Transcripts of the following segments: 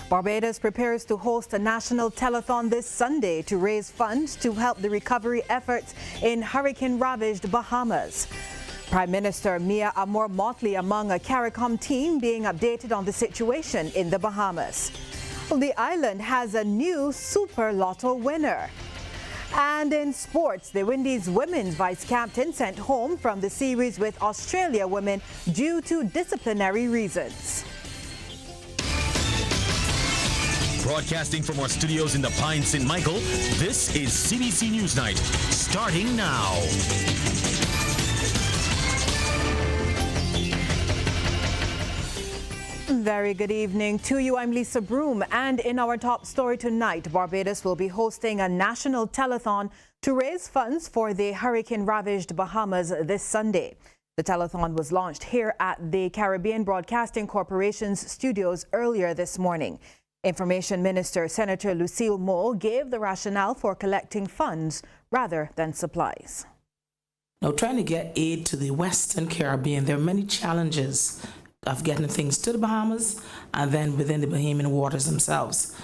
Barbados prepares to host a national telethon this Sunday to raise funds to help the recovery efforts in hurricane-ravaged Bahamas. Prime Minister Mia Amor Motley among a CARICOM team being updated on the situation in the Bahamas. Well, the island has a new Super Lotto winner. And in sports, the Windies women's vice-captain sent home from the series with Australia women due to disciplinary reasons. Broadcasting from our studios in the Pine St. Michael, this is CBC Newsnight, starting now. Very good evening to you. I'm Lisa Broom, and in our top story tonight, Barbados will be hosting a national telethon to raise funds for the hurricane-ravaged Bahamas this Sunday. The telethon was launched here at the Caribbean Broadcasting Corporation's studios earlier this morning. Information Minister Senator Lucille Moore gave the rationale for collecting funds rather than supplies. Now, trying to get aid to the Western Caribbean, there are many challenges of getting things to the Bahamas and then within the Bahamian waters themselves.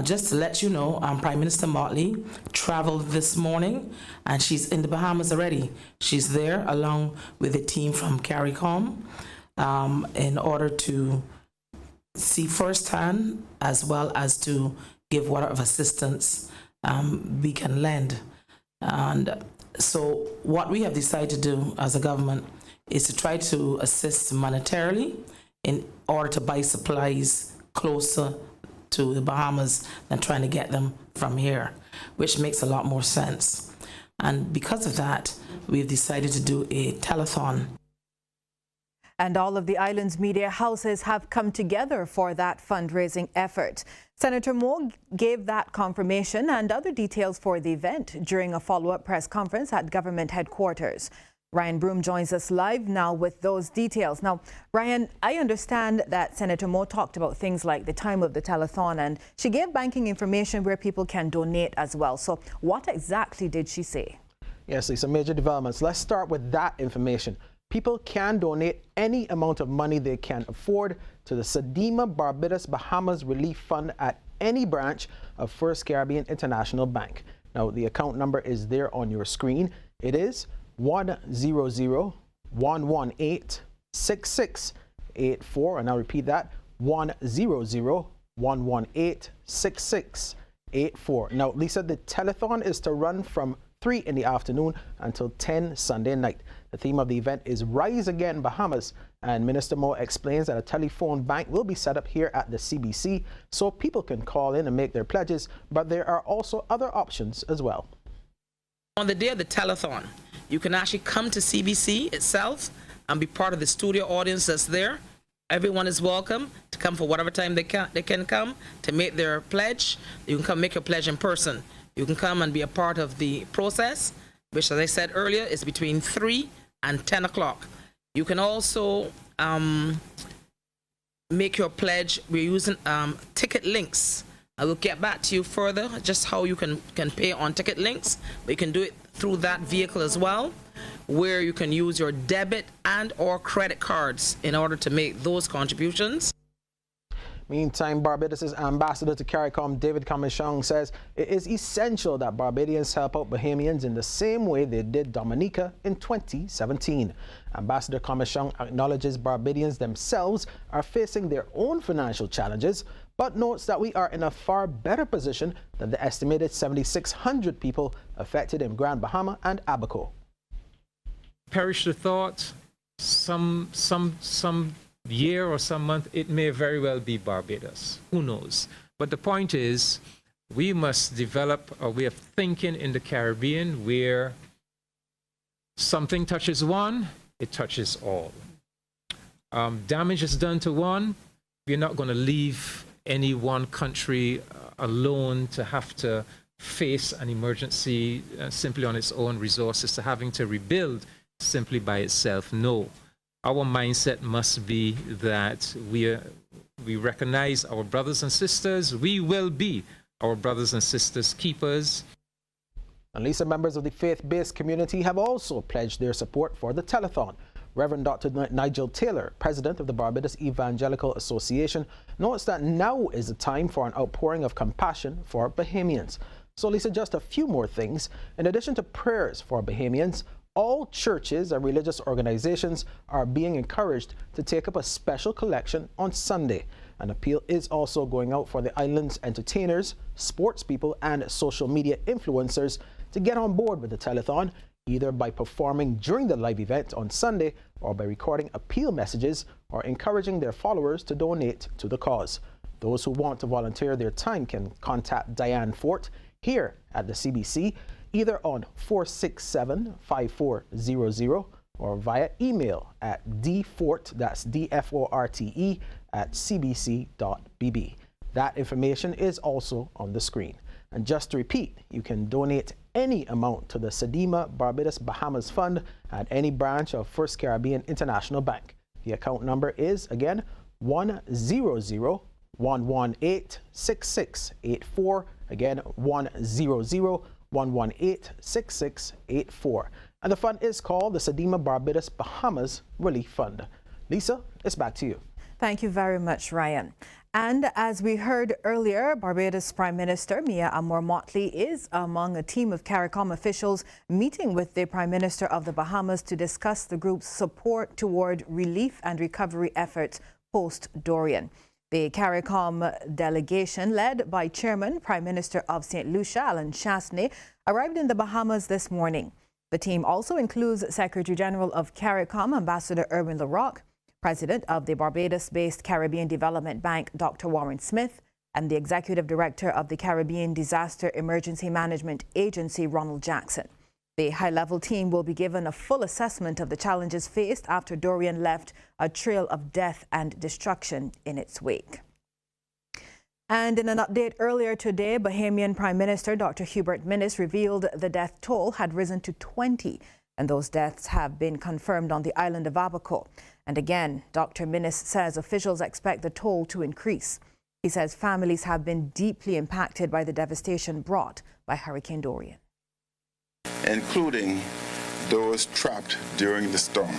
Just to let you know, Prime Minister Motley traveled this morning and she's in the Bahamas already. She's there along with a team from CARICOM in order to see firsthand as well as to give whatever assistance we can lend. And so what we have decided to do as a government is to try to assist monetarily in order to buy supplies closer to the Bahamas than trying to get them from here, which makes a lot more sense. And because of that, we've decided to do a telethon. And all of the island's media houses have come together for that fundraising effort. Senator Moore gave that confirmation and other details for the event during a follow-up press conference at government headquarters. Ryan Broom joins us live now with those details. Now, Ryan, I understand that Senator Moore talked about things like the time of the telethon, and she gave banking information where people can donate as well. So what exactly did she say? Yes, Lisa, major developments. Let's start with that information. People can donate any amount of money they can afford to the Sedema Barbados Bahamas Relief Fund at any branch of First Caribbean International Bank. Now, the account number is there on your screen. It is 100-118-6684, and I'll repeat that, 100-118-6684. Now, Lisa, the telethon is to run from 3 in the afternoon until 10 Sunday night. The theme of the event is Rise Again Bahamas, and Minister Moore explains that a telephone bank will be set up here at the CBC so people can call in and make their pledges, but there are also other options as well. On the day of the telethon, you can actually come to CBC itself and be part of the studio audience that's there. Everyone is welcome to come for whatever time they can come to make their pledge. You can come make your pledge in person. You can come and be a part of the process, which, as I said earlier, is between 3 and 10 o'clock. You can also make your pledge. We're using ticket links. I will get back to you further just how you can pay on ticket links, but you can do it through that vehicle as well, where you can use your debit and or credit cards in order to make those contributions. Meantime, Barbados' ambassador to CARICOM, David Comishong, says it is essential that Barbadians help out Bahamians in the same way they did Dominica in 2017. Ambassador Comishong acknowledges Barbadians themselves are facing their own financial challenges, but notes that we are in a far better position than the estimated 7,600 people affected in Grand Bahama and Abaco. Perish the thought, some year or some month, it may very well be Barbados. Who knows? But the point is, we must develop a way of thinking in the Caribbean where something touches one, it touches all. Damage is done to one, we're not going to leave any one country alone to have to face an emergency simply on its own resources, to having to rebuild simply by itself. No. Our mindset must be that we recognize our brothers and sisters. We will be our brothers and sisters' keepers. And Lisa, members of the faith-based community have also pledged their support for the telethon. Reverend Dr. Nigel Taylor, president of the Barbados Evangelical Association, notes that now is the time for an outpouring of compassion for Bahamians. So, Lisa, just a few more things. In addition to prayers for Bahamians, all churches and religious organizations are being encouraged to take up a special collection on Sunday. An appeal is also going out for the island's entertainers, sports people, and social media influencers to get on board with the telethon, either by performing during the live event on Sunday or by recording appeal messages or encouraging their followers to donate to the cause. Those who want to volunteer their time can contact Diane Fort here at the CBC, either on 467-5400 or via email at dforte, that's DFORTE, at cbc.bb. That information is also on the screen. And just to repeat, you can donate any amount to the Sedima Barbados Bahamas Fund at any branch of First Caribbean International Bank. The account number is, again, 100-118-6684. Again, 100-118-6684. And the fund is called the Sedima Barbados Bahamas Relief Fund. Lisa, it's back to you. Thank you very much, Ryan. And as we heard earlier, Barbados Prime Minister Mia Amor-Motley is among a team of CARICOM officials meeting with the Prime Minister of the Bahamas to discuss the group's support toward relief and recovery efforts post-Durian. The CARICOM delegation, led by Chairman Prime Minister of St. Lucia, Alan Chasney, arrived in the Bahamas this morning. The team also includes Secretary General of CARICOM, Ambassador Erwin LaRocque, President of the Barbados-based Caribbean Development Bank, Dr. Warren Smith, and the Executive Director of the Caribbean Disaster Emergency Management Agency, Ronald Jackson. The high-level team will be given a full assessment of the challenges faced after Durian left a trail of death and destruction in its wake. And in an update earlier today, Bahamian Prime Minister Dr. Hubert Minnis revealed the death toll had risen to 20, and those deaths have been confirmed on the island of Abaco. And again, Dr. Minnis says officials expect the toll to increase. He says families have been deeply impacted by the devastation brought by Hurricane Durian, including those trapped during the storm.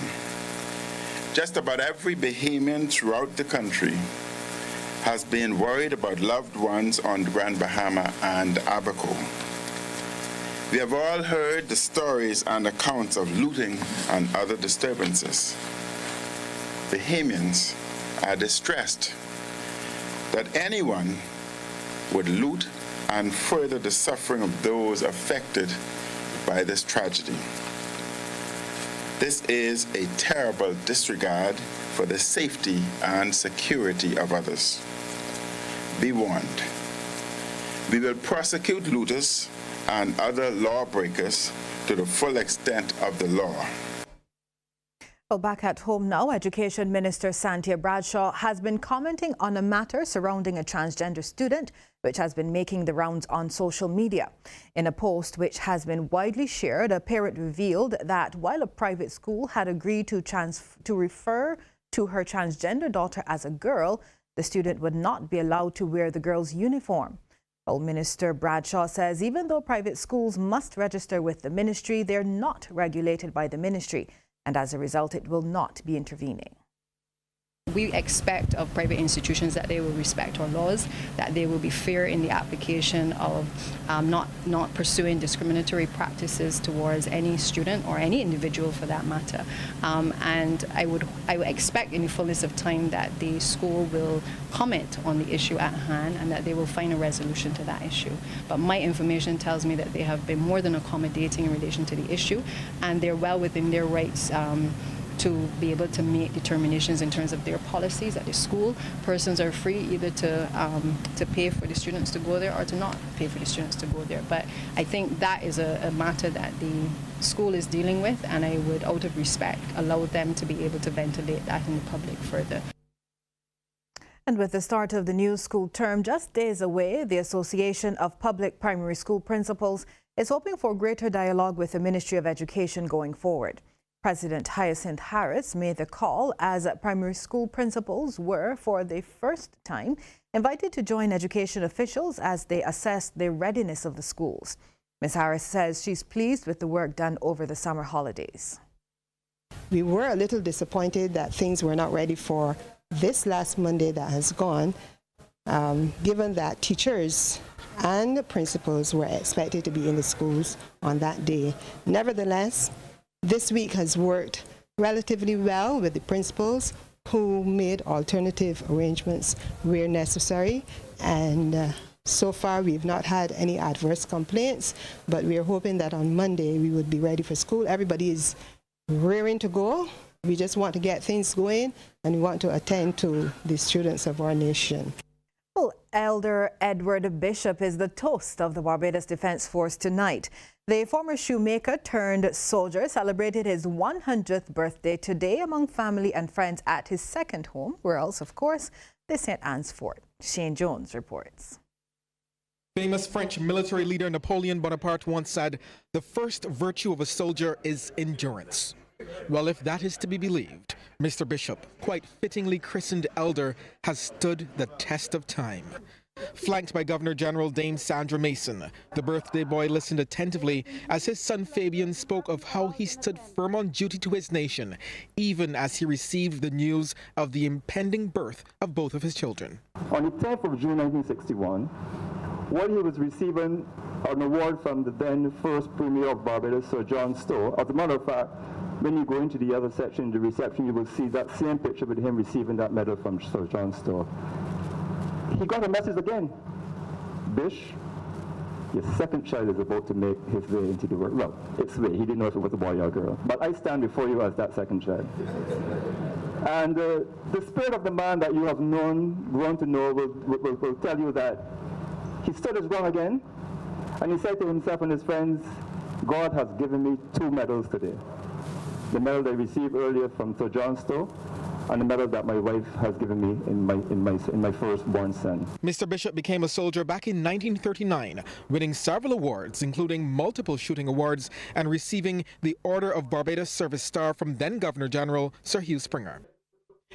Just about every Bahamian throughout the country has been worried about loved ones on the Grand Bahama and Abaco. We have all heard the stories and accounts of looting and other disturbances. Bahamians are distressed that anyone would loot and further the suffering of those affected by this tragedy. This is a terrible disregard for the safety and security of others. Be warned. We will prosecute looters and other lawbreakers to the full extent of the law. Well, back at home now, Education Minister Santia Bradshaw has been commenting on a matter surrounding a transgender student which has been making the rounds on social media. In a post which has been widely shared, a parent revealed that while a private school had agreed to refer to her transgender daughter as a girl, the student would not be allowed to wear the girl's uniform. Well, Minister Bradshaw says even though private schools must register with the ministry, they're not regulated by the ministry, and as a result, it will not be intervening. We expect of private institutions that they will respect our laws, that they will be fair in the application of not pursuing discriminatory practices towards any student or any individual for that matter. And I would expect in the fullness of time that the school will comment on the issue at hand and that they will find a resolution to that issue. But my information tells me that they have been more than accommodating in relation to the issue, and they're well within their rights to be able to make determinations in terms of their policies at the school. Persons are free either to pay for the students to go there or to not pay for the students to go there. But I think that is a matter that the school is dealing with, and I would, out of respect, allow them to be able to ventilate that in the public further. And with the start of the new school term just days away, the Association of Public Primary School Principals is hoping for greater dialogue with the Ministry of Education going forward. President Hyacinth Harris made the call as primary school principals were, for the first time, invited to join education officials as they assessed the readiness of the schools. Ms. Harris says she's pleased with the work done over the summer holidays. We were a little disappointed that things were not ready for this last Monday that has gone, given that teachers and principals were expected to be in the schools on that day. Nevertheless, this week has worked relatively well with the principals who made alternative arrangements where necessary, and so far we've not had any adverse complaints, but we're hoping that on Monday we would be ready for school. Everybody is raring to go. We just want to get things going, and we want to attend to the students of our nation. Well, Elder Edward Bishop is the toast of the Barbados Defence Force tonight. The former shoemaker turned soldier celebrated his 100th birthday today among family and friends at his second home, where else, of course, the St. Anne's Fort. Shane Jones reports. Famous French military leader Napoleon Bonaparte once said, "The first virtue of a soldier is endurance." Well, if that is to be believed, Mr. Bishop, quite fittingly christened Elder, has stood the test of time. Flanked by Governor General Dame Sandra Mason, the birthday boy listened attentively as his son Fabian spoke of how he stood firm on duty to his nation, even as he received the news of the impending birth of both of his children. On the 10th of June 1961, while he was receiving an award from the then first Premier of Barbados, Sir John Stowe. As a matter of fact, when you go into the other section, the reception, you will see that same picture with him receiving that medal from Sir John Stowe. He got a message again. Bish, your second child is about to make his way into the world. Well, its way. He didn't know if it was a boy or a girl. But I stand before you as that second child. And the spirit of the man that you have grown to know will tell you that he stood his ground again, and he said to himself and his friends, God has given me 2 medals today. The medal I received earlier from Sir John Stowe, and the medal that my wife has given me in my firstborn son. Mr. Bishop became a soldier back in 1939, winning several awards, including multiple shooting awards, and receiving the Order of Barbados Service Star from then Governor General Sir Hugh Springer.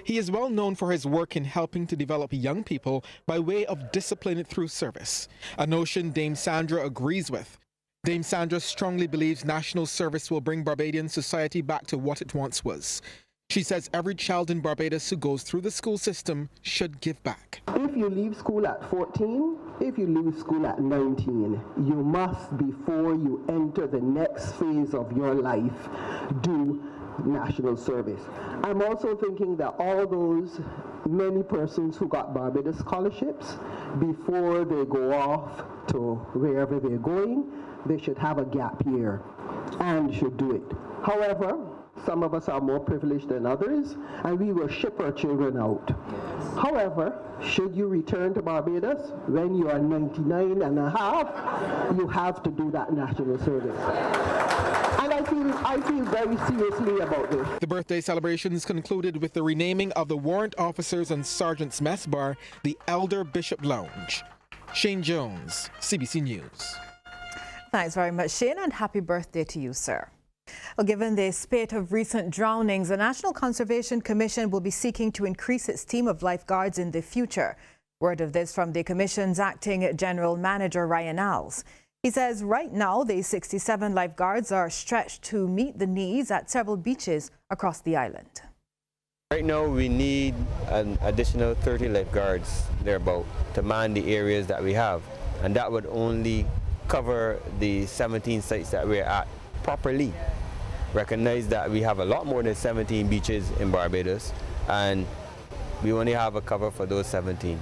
He is well known for his work in helping to develop young people by way of discipline through service, a notion Dame Sandra agrees with. Dame Sandra strongly believes national service will bring Barbadian society back to what it once was. She says every child in Barbados who goes through the school system should give back. If you leave school at 14, if you leave school at 19, you must, before you enter the next phase of your life, do national service. I'm also thinking that all those many persons who got Barbados scholarships, before they go off to wherever they're going, they should have a gap year and should do it. However, some of us are more privileged than others, and we will ship our children out. However, should you return to Barbados when you are 99 and a half, you have to do that national service. And I feel very seriously about this. The birthday celebrations concluded with the renaming of the Warrant Officers and Sergeants Mess Bar the Elder Bishop Lounge. Shane Jones, CBC News. Thanks very much, Shane, and happy birthday to you, sir. Well, given the spate of recent drownings, the National Conservation Commission will be seeking to increase its team of lifeguards in the future. Word of this from the Commission's Acting General Manager, Ryan Alls. He says right now the 67 lifeguards are stretched to meet the needs at several beaches across the island. Right now we need an additional 30 lifeguards thereabout to man the areas that we have, and that would only cover the 17 sites that we're at properly. Recognize that we have a lot more than 17 beaches in Barbados, and we only have a cover for those 17.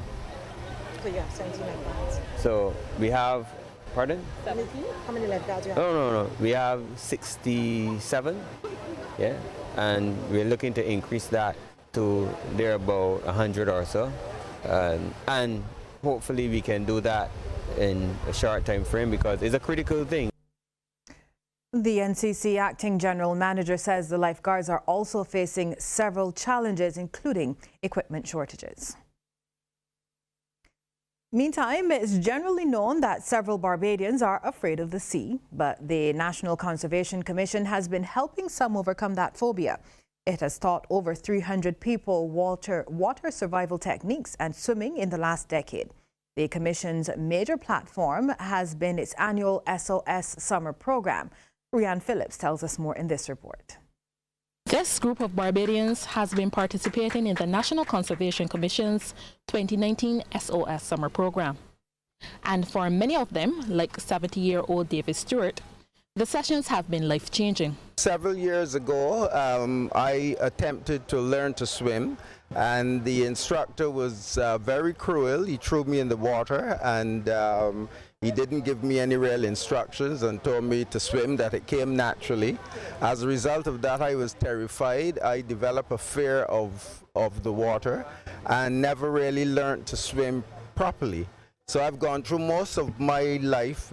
So you have 17 lifeguards? So we have, pardon? 17? How many lifeguards do you have? No. We have 67, yeah, and we're looking to increase that to there about 100 or so, and hopefully we can do that in a short time frame because it's a critical thing. The NCC Acting General Manager says the lifeguards are also facing several challenges, including equipment shortages. Meantime, it's generally known that several Barbadians are afraid of the sea, but the National Conservation Commission has been helping some overcome that phobia. It has taught over 300 people water survival techniques and swimming in the last decade. The Commission's major platform has been its annual SOS summer program. Rianne Phillips tells us more in this report. This group of Barbadians has been participating in the National Conservation Commission's 2019 SOS summer program. And for many of them, like 70-year-old David Stewart, the sessions have been life-changing. Several years ago, I attempted to learn to swim, and the instructor was very cruel. He threw me in the water, and he didn't give me any real instructions and told me to swim, that it came naturally. As a result of that, I was terrified. I developed a fear of the water and never really learned to swim properly. So I've gone through most of my life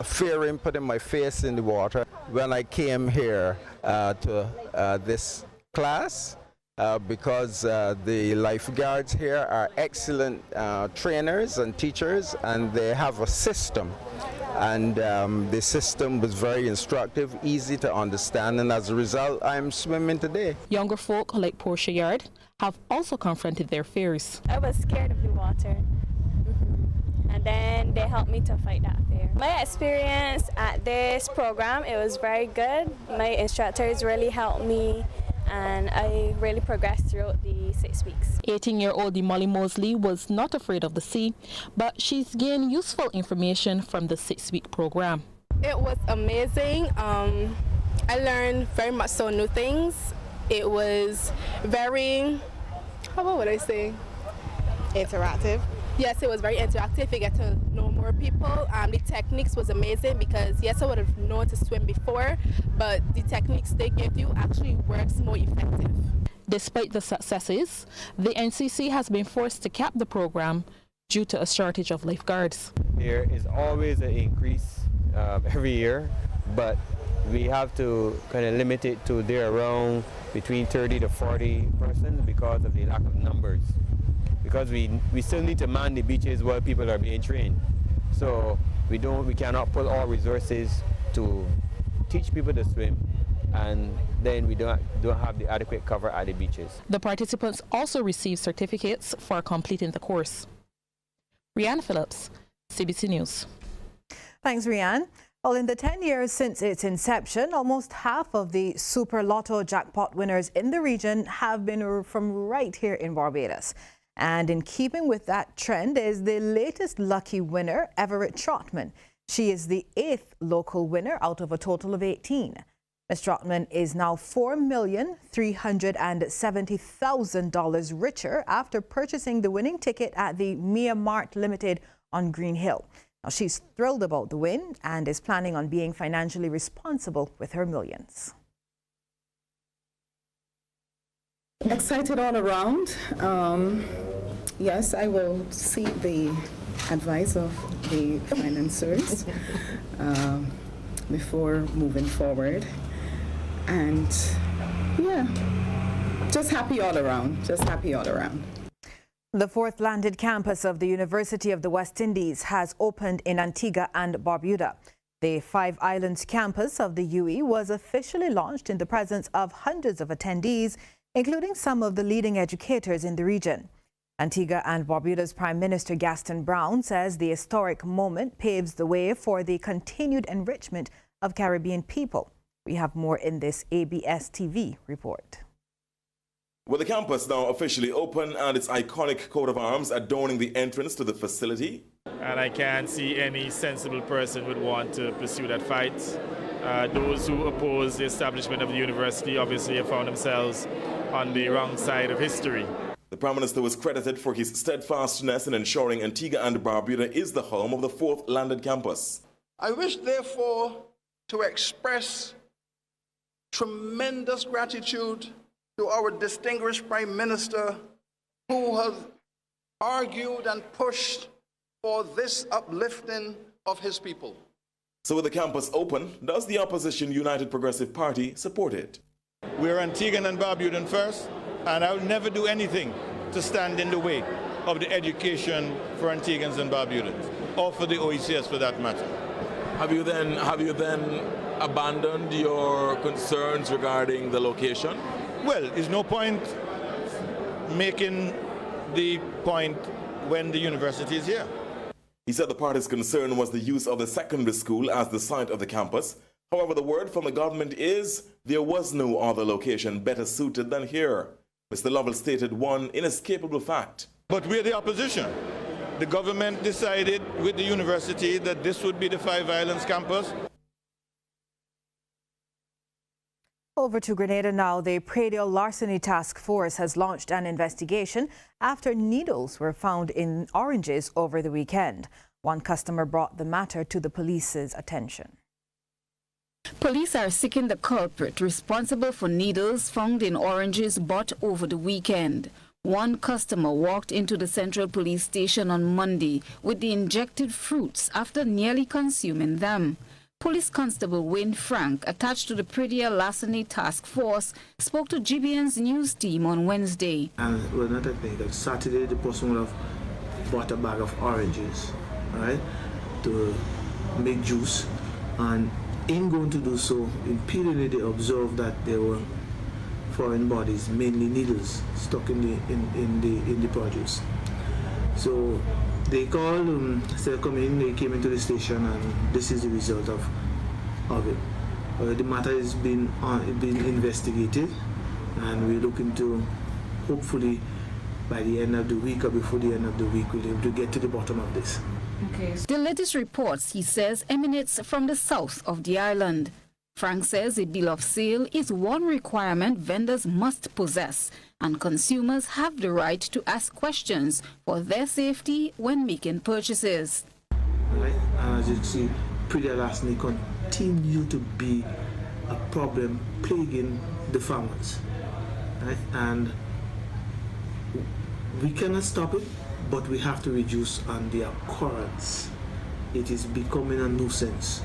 fearing putting my face in the water. When I came here to this class, because the lifeguards here are excellent trainers and teachers, and they have a system. And the system was very instructive, easy to understand, and as a result, I'm swimming today. Younger folk like Portia Yard have also confronted their fears. I was scared of the water. And then they helped me to fight that fear. My experience at this program, it was very good. My instructors really helped me, and I really progressed throughout the 6 weeks. 18-year-old Molly Mosley was not afraid of the sea, but she's gained useful information from the 6-week program. It was amazing. I learned very much so new things. It was very, what would I say? Interactive. Yes, it was very interactive. You get to know more people. The techniques was amazing because yes, I would have known to swim before, but the techniques they give you actually works more effective. Despite the successes, the NCC has been forced to cap the program due to a shortage of lifeguards. There is always an increase every year, but we have to kind of limit it to there around between 30 to 40 persons because of the lack of numbers. Because we still need to man the beaches while people are being trained. So we cannot put all resources to teach people to swim, and then we don't have the adequate cover at the beaches. The participants also received certificates for completing the course. Rianne Phillips, CBC News. Thanks, Rianne. Well, in the 10 years since its inception, almost half of the Super Lotto jackpot winners in the region have been from right here in Barbados. And in keeping with that trend is the latest lucky winner, Everett Trotman. She is the 8th local winner out of a total of 18. Ms. Trotman is now $4,370,000 richer after purchasing the winning ticket at the Mia Mart Limited on Green Hill. Now, she's thrilled about the win and is planning on being financially responsible with her millions. Excited all around. Yes, I will seek the advice of the financiers before moving forward. And yeah, just happy all around, just happy all around. The 4th landed campus of the University of the West Indies has opened in Antigua and Barbuda. The 5 Islands campus of the UE was officially launched in the presence of hundreds of attendees, including some of the leading educators in the region. Antigua and Barbuda's Prime Minister Gaston Brown says the historic moment paves the way for the continued enrichment of Caribbean people. We have more in this ABS TV report. With the campus now officially open and its iconic coat of arms adorning the entrance to the facility. And I can't see any sensible person would want to pursue that fight. Those who oppose the establishment of the university obviously have found themselves on the wrong side of history. The Prime Minister was credited for his steadfastness in ensuring Antigua and Barbuda is the home of the 4th landed campus. I wish, therefore, to express tremendous gratitude to our distinguished Prime Minister, who has argued and pushed for this uplifting of his people. So with the campus open, does the opposition United Progressive Party support it? We're Antiguan and Barbudan first, and I will never do anything to stand in the way of the education for Antiguans and Barbudans, or for the OECS for that matter. Have you then abandoned your concerns regarding the location? Well, there's no point making the point when the university is here. He said the party's concern was the use of the secondary school as the site of the campus. However, the word from the government is there was no other location better suited than here. Mr. Lovell stated one inescapable fact. But we're the opposition. The government decided with the university that this would be the Five Islands campus. Over to Grenada now. The Pradial Larceny Task Force has launched an investigation after needles were found in oranges over the weekend. One customer brought the matter to the police's attention. Police are seeking the culprit responsible for needles found in oranges bought over the weekend. One customer walked into the Central Police Station on Monday with the injected fruits after nearly consuming them. Police Constable Wayne Frank, attached to the Pradial Larceny Task Force, spoke to GBN's news team on Wednesday. And well, not I think that Saturday the person would have bought a bag of oranges, right, to make juice, and in going to do so, in peeling it, they observed that there were foreign bodies, mainly needles, stuck in the produce. So they called, instead of coming in, they came into the station, and this is the result of it. The matter is being investigated, and we're looking to, hopefully, by the end of the week or before the end of the week, we'll be able to get to the bottom of this. Okay. The latest reports, he says, emanates from the south of the island. Frank says a bill of sale is one requirement vendors must possess, and consumers have the right to ask questions for their safety when making purchases. Right? And as you can see, Pradial Larceny continue to be a problem plaguing the farmers. Right? And we cannot stop it, but we have to reduce on the occurrence. It is becoming a nuisance.